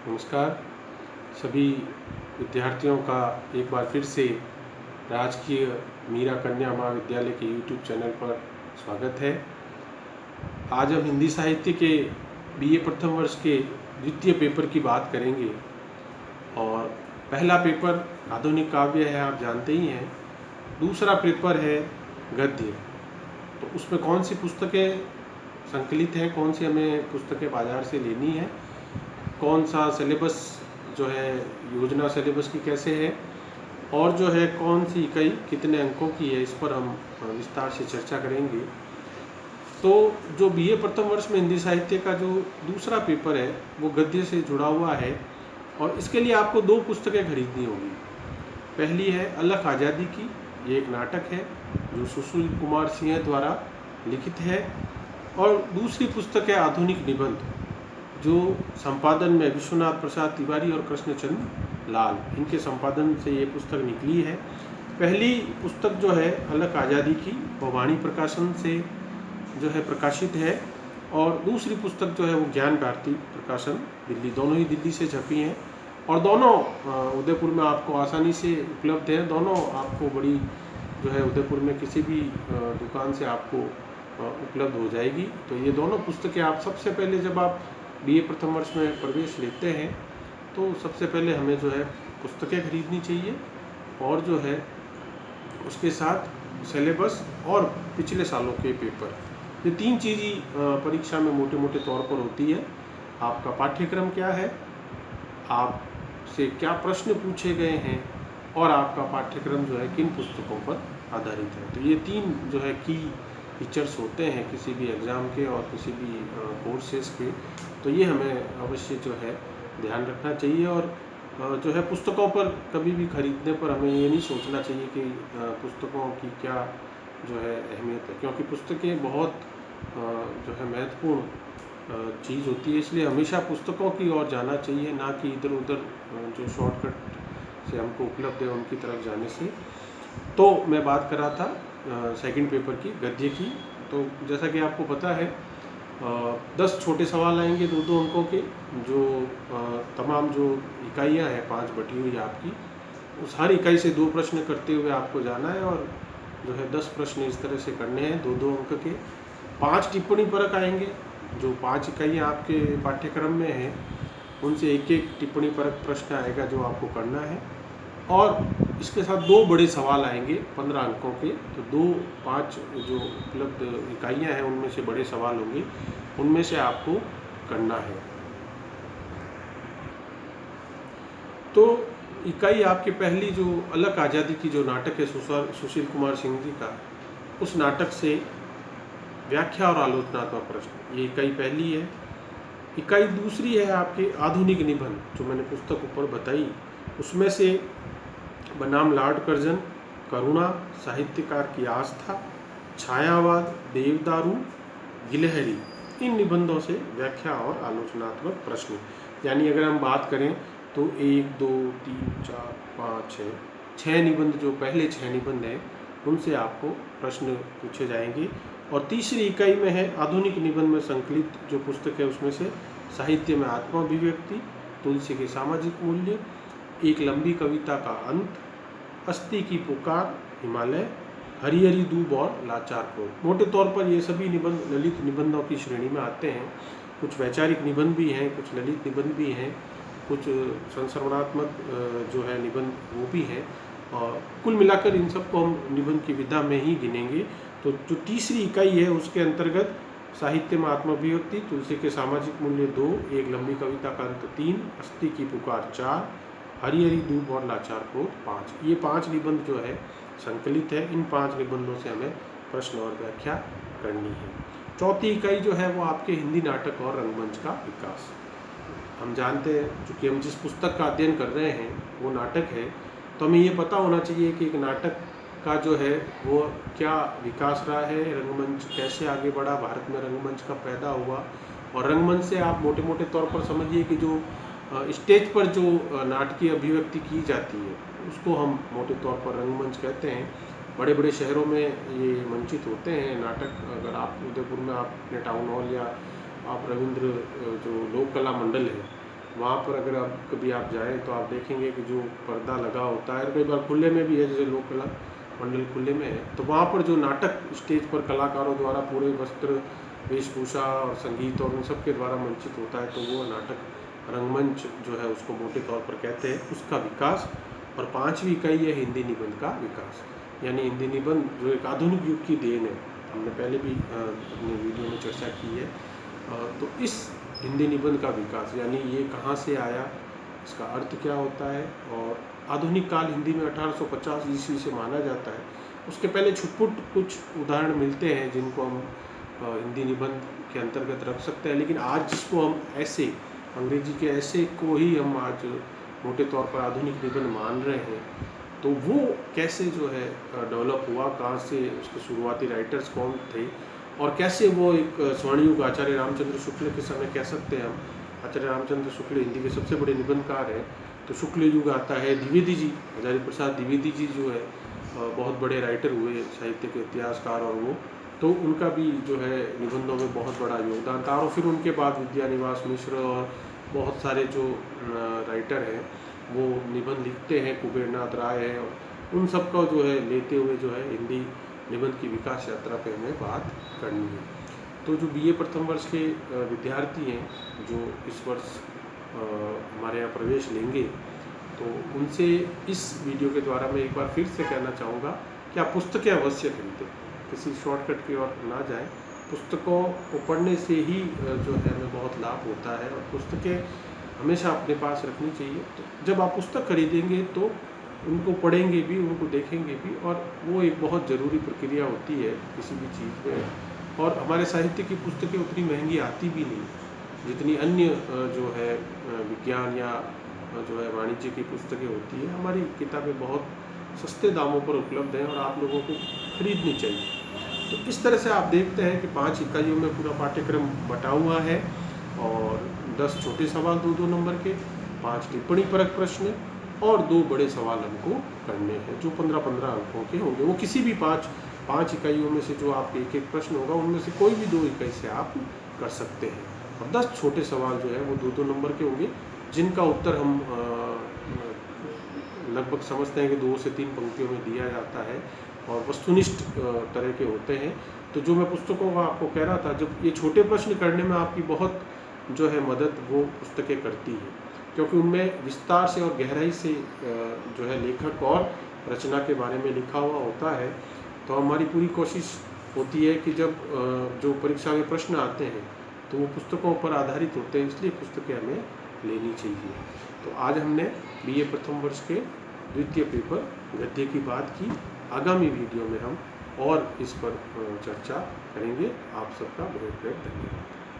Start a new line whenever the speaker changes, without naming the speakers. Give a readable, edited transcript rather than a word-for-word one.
नमस्कार सभी विद्यार्थियों का एक बार फिर से राजकीय मीरा कन्या महाविद्यालय के YouTube चैनल पर स्वागत है। आज हम हिंदी साहित्य के BA प्रथम वर्ष के द्वितीय पेपर की बात करेंगे और पहला पेपर आधुनिक काव्य है, आप जानते ही हैं। दूसरा पेपर है गद्य। तो उसमें कौन सी पुस्तकें संकलित हैं, कौन सी हमें पुस्तकें बाज़ार से लेनी है, कौन सा सिलेबस जो है योजना सिलेबस की कैसे है और जो है कौन सी इकाई कितने अंकों की है, इस पर हम विस्तार से चर्चा करेंगे। तो जो BA प्रथम वर्ष में हिंदी साहित्य का जो दूसरा पेपर है वो गद्य से जुड़ा हुआ है और इसके लिए आपको दो पुस्तकें खरीदनी होगी। पहली है अलख आज़ादी की, ये एक नाटक है जो सुशील कुमार सिंह द्वारा लिखित है, और दूसरी पुस्तक है आधुनिक निबंध जो संपादन में विश्वनाथ प्रसाद तिवारी और कृष्णचंद्र लाल, इनके संपादन से ये पुस्तक निकली है। पहली पुस्तक जो है अलख आज़ादी की वो वाणी प्रकाशन से जो है प्रकाशित है, और दूसरी पुस्तक जो है वो ज्ञान भारती प्रकाशन दिल्ली, दोनों ही दिल्ली से छपी हैं और दोनों उदयपुर में आपको आसानी से उपलब्ध है। दोनों आपको बड़ी जो है उदयपुर में किसी भी दुकान से आपको उपलब्ध हो जाएगी। तो ये दोनों पुस्तकें आप सबसे पहले जब आप BA प्रथम वर्ष में प्रवेश लेते हैं तो सबसे पहले हमें जो है पुस्तकें खरीदनी चाहिए और जो है उसके साथ सिलेबस और पिछले सालों के पेपर, ये तीन चीज़ ही परीक्षा में मोटे मोटे तौर पर होती है। आपका पाठ्यक्रम क्या है, आपसे क्या प्रश्न पूछे गए हैं और आपका पाठ्यक्रम जो है किन पुस्तकों पर आधारित है। तो ये तीन जो है की फीचर्स होते हैं किसी भी एग्ज़ाम के और किसी भी कोर्सेज के। तो ये हमें अवश्य जो है ध्यान रखना चाहिए और जो है पुस्तकों पर कभी भी खरीदने पर हमें ये नहीं सोचना चाहिए कि पुस्तकों की क्या जो है अहमियत है, क्योंकि पुस्तकें बहुत जो है महत्वपूर्ण चीज़ होती है। इसलिए हमेशा पुस्तकों की ओर जाना चाहिए, ना कि इधर उधर जो शॉर्टकट से हमको उपलब्ध है उनकी तरफ जाने से। तो मैं बात कर रहा था सेकंड पेपर की, गद्य की। तो जैसा कि आपको पता है 10 छोटे सवाल आएंगे 2-2 अंकों के, जो तमाम जो इकाइयां हैं 5 बटी हुई आपकी, उस हर इकाई से 2 प्रश्न करते हुए आपको जाना है और जो है 10 प्रश्न इस तरह से करने हैं 2-2 अंक के। 5 टिप्पणी परक आएंगे, जो 5 इकाइयाँ आपके पाठ्यक्रम में हैं उनसे एक एक टिप्पणी परक प्रश्न आएगा जो आपको करना है, और इसके साथ 2 बड़े सवाल आएंगे 15 अंकों के। तो 2-5 जो उपलब्ध इकाइयाँ हैं उनमें से बड़े सवाल होंगे, उनमें से आपको करना है। तो इकाई आपकी पहली जो अलख आज़ादी की जो नाटक है सुशील कुमार सिंह जी का, उस नाटक से व्याख्या और आलोचनात्मक प्रश्न, ये इकाई पहली है। इकाई दूसरी है आपके आधुनिक निबंध, जो मैंने पुस्तक ऊपर बताई, उसमें से बनाम लॉर्ड कर्जन, करुणा, साहित्यकार की आस्था, छायावाद, देवदारू, गिलहरी, इन निबंधों से व्याख्या और आलोचनात्मक प्रश्न। यानी अगर हम बात करें तो 1, 2, 3, 4, 5, 6 निबंध, जो पहले 6 निबंध हैं उनसे आपको प्रश्न पूछे जाएंगे। और तीसरी इकाई में है आधुनिक निबंध में संकलित जो पुस्तक है, उसमें से साहित्य में आत्माभिव्यक्ति, तुलसी के सामाजिक मूल्य, एक लंबी कविता का अंत, अस्थि की पुकार, हिमालय, हरी हरी दूब और लाचार क्रोध। मोटे तौर पर ये सभी निबंध ललित निबंधों की श्रेणी में आते हैं। कुछ वैचारिक निबंध भी हैं, कुछ ललित निबंध भी हैं, कुछ संस्मरणात्मक जो है निबंध वो भी हैं, और कुल मिलाकर इन सबको हम निबंध की विधा में ही गिनेंगे। तो जो तीसरी इकाई है उसके अंतर्गत साहित्य में आत्माभिव्यक्ति, तुलसी के सामाजिक मूल्य 2, एक लंबी कविता का अंत 3, अस्थि की पुकार 4, हरी हरी दूब और लाचार क्रोध 5, ये 5 निबंध जो है संकलित है। इन 5 निबंधों से हमें प्रश्न और व्याख्या करनी है। चौथी इकाई जो है वो आपके हिंदी नाटक और रंगमंच का विकास। हम जानते हैं चूँकि हम जिस पुस्तक का अध्ययन कर रहे हैं वो नाटक है, तो हमें ये पता होना चाहिए कि एक नाटक का जो है वो क्या विकास रहा है, रंगमंच कैसे आगे बढ़ा, भारत में रंगमंच का पैदा हुआ। और रंगमंच से आप मोटे मोटे तौर पर समझिए कि जो स्टेज पर जो नाटकीय अभिव्यक्ति की जाती है उसको हम मोटे तौर पर रंगमंच कहते हैं। बड़े बड़े शहरों में ये मंचित होते हैं नाटक। अगर आप उदयपुर में आप अपने टाउन हॉल या आप रविंद्र जो लोक कला मंडल है वहाँ पर अगर आप कभी आप जाएँ तो आप देखेंगे कि जो पर्दा लगा होता है, कई बार खुले में भी है, जैसे लोक कला मंडल खुले में है, तो वहाँ पर जो नाटक स्टेज पर कलाकारों द्वारा पूरे वस्त्र, वेशभूषा और संगीत और उन सब के द्वारा मंचित होता है, तो वो नाटक रंगमंच जो है उसको मोटे तौर पर कहते हैं, उसका विकास। और 5वीं इकाई है हिंदी निबंध का विकास, यानी हिंदी निबंध जो एक आधुनिक युग की देन है। हमने पहले भी अपने वीडियो में चर्चा की है। तो इस हिंदी निबंध का विकास यानी ये कहाँ से आया, इसका अर्थ क्या होता है, और आधुनिक काल हिंदी में 1850 ईस्वी से माना जाता है। उसके पहले छुटपुट कुछ उदाहरण मिलते हैं जिनको हम हिंदी निबंध के अंतर्गत रख सकते हैं, लेकिन आज जिसको हम ऐसे अंग्रेजी के ऐसे को ही हम आज मोटे तौर पर आधुनिक निबंध मान रहे हैं, तो वो कैसे जो है डेवलप हुआ, कहाँ से उसके शुरुआती राइटर्स कौन थे, और कैसे वो एक स्वर्ण युग आचार्य रामचंद्र शुक्ल के समय कह सकते हैं हम। आचार्य रामचंद्र शुक्ल हिंदी के सबसे बड़े निबंधकार हैं। तो शुक्ल युग आता है, द्विवेदी जी, हजारी प्रसाद द्विवेदी जी जो है बहुत बड़े राइटर हुए, साहित्य के इतिहासकार, और वो तो उनका भी जो है निबंधों में बहुत बड़ा योगदान था। और फिर उनके बाद विद्यानिवास मिश्र और बहुत सारे जो राइटर हैं वो निबंध लिखते हैं, कुबेरनाथ राय है, और उन सब का जो है लेते हुए जो है हिंदी निबंध की विकास यात्रा पे हमें बात करनी है। तो जो बीए प्रथम वर्ष के विद्यार्थी हैं जो इस वर्ष हमारे यहाँ प्रवेश लेंगे, तो उनसे इस वीडियो के द्वारा मैं एक बार फिर से कहना चाहूँगा कि आप पुस्तकें अवश्य खरीदें, किसी शॉर्टकट की ओर ना जाएं। पुस्तकों को पढ़ने से ही जो है हमें बहुत लाभ होता है, और पुस्तकें हमेशा अपने पास रखनी चाहिए। तो जब आप पुस्तक खरीदेंगे तो उनको पढ़ेंगे भी, उनको देखेंगे भी, और वो एक बहुत ज़रूरी प्रक्रिया होती है किसी भी चीज़ में। और हमारे साहित्य की पुस्तकें उतनी महंगी आती भी नहीं जितनी अन्य जो है विज्ञान या जो है वाणिज्य की पुस्तकें होती है। हमारी किताबें बहुत सस्ते दामों पर उपलब्ध हैं और आप लोगों को खरीदनी चाहिए। तो इस तरह से आप देखते हैं कि 5 इकाइयों में पूरा पाठ्यक्रम बटा हुआ है, और 10 छोटे सवाल 2-2 नंबर के, 5 टिप्पणी परक प्रश्न, और 2 बड़े सवाल हमको करने हैं जो 15-15 अंकों के होंगे। वो किसी भी 5 इकाइयों में से जो आपके एक प्रश्न होगा उनमें से कोई भी 2 इकाई से आप कर सकते हैं। और 10 छोटे सवाल जो है वो 2-2 नंबर के होंगे, जिनका उत्तर हम लगभग समझते हैं कि 2 से 3 पंक्तियों में दिया जाता है, और वस्तुनिष्ठ तरह के होते हैं। तो जो मैं पुस्तकों का आपको कह रहा था, जब ये छोटे प्रश्न करने में आपकी बहुत जो है मदद वो पुस्तकें करती हैं, क्योंकि उनमें विस्तार से और गहराई से जो है लेखक और रचना के बारे में लिखा हुआ होता है। तो हमारी पूरी कोशिश होती है कि जब जो परीक्षा में प्रश्न आते हैं तो वो पुस्तकों पर आधारित होते हैं, इसलिए पुस्तकें हमें लेनी चाहिए। तो आज हमने बीए प्रथम वर्ष के द्वितीय पेपर गद्य की बात की। आगामी वीडियो में हम और इस पर चर्चा करेंगे। आप सबका बहुत बहुत धन्यवाद।